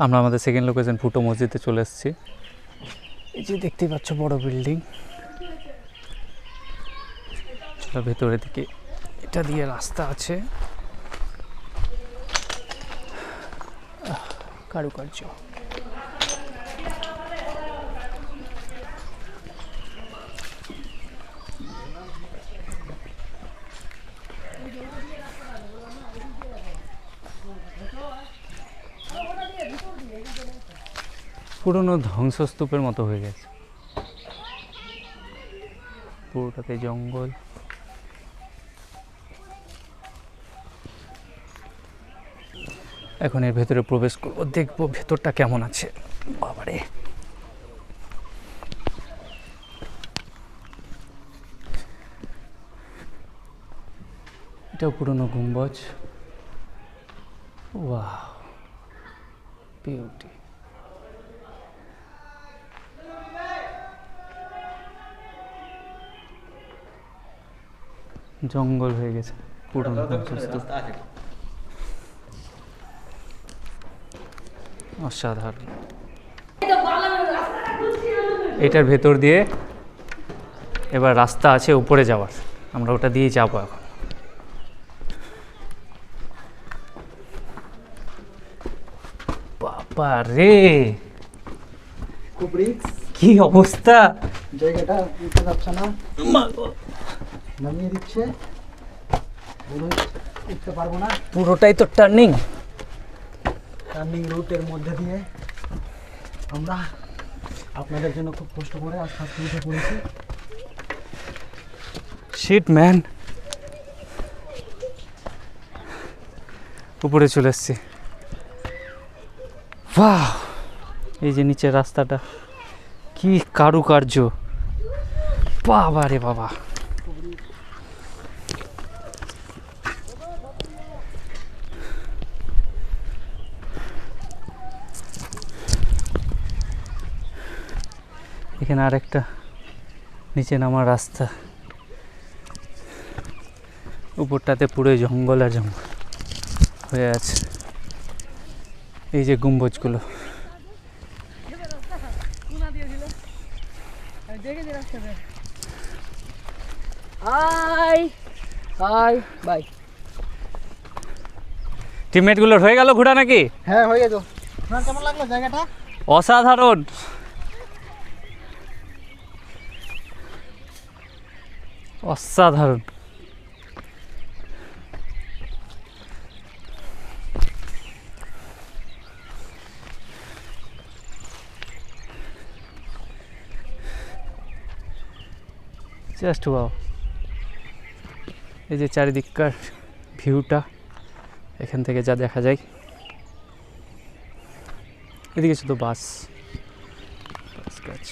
আমরা আমাদের second location ফুটো মসজিদে চলে এসেছি। এই যে দেখতেই পাচ্ছ বড় বিল্ডিং। ভেতরের দিকে এটা দিয়ে রাস্তা আছে, কারুকার্য। পুরনো ধ্বংসস্তূপের মতো হয়ে গেছে, পুরোটাতে জঙ্গল। এখন এর ভেতরে প্রবেশ করবো, দেখবো ভেতরটা কেমন আছে। বাবারে, এটাও পুরনো গম্বুজ। Wow, beauty. জঙ্গল হয়ে গেছে, পুরনো ধ্বংসস্তূপ। অসাধারণ। এটার ভেতর দিয়ে এবার রাস্তা আছে উপরে যাওয়ার, আমরা ওটা দিয়ে যাবো এখন। বাবা রে, কি অবস্থা! জায়গাটা উঠতে যাচ্ছে না, নামিয়ে দিচ্ছে, উঠতে পারবো না। পুরোটাই তো টার্নিং রুটের মধ্যে দিয়ে আমরা আপনাদের জন্য খুব কষ্ট করে আস্তে আস্তে উঠে পড়েছি। শিট ম্যান, উপরে চলে এসছি। বাহ, এই যে নিচের রাস্তাটা, কি কারুকার্য! বাবা রে বাবা, এখানে আরেকটা নিচে নামার রাস্তা। উপরটাতে পুরো জঙ্গল আর জঙ্গল হয়ে আছে। এই যে গম্বুজগুলো, বাই। টিমমেটগুলোর হয়ে গেল ঘোরা নাকি? হ্যাঁ, হয়ে গেল। আপনার কেমন লাগলো জায়গাটা? অসাধারণ। অসাধারণ। Just wow. এই যে চারিদিককার ভিউটা, এখান থেকে যা দেখা যায়। এদিকে শুধু বাস গাছ।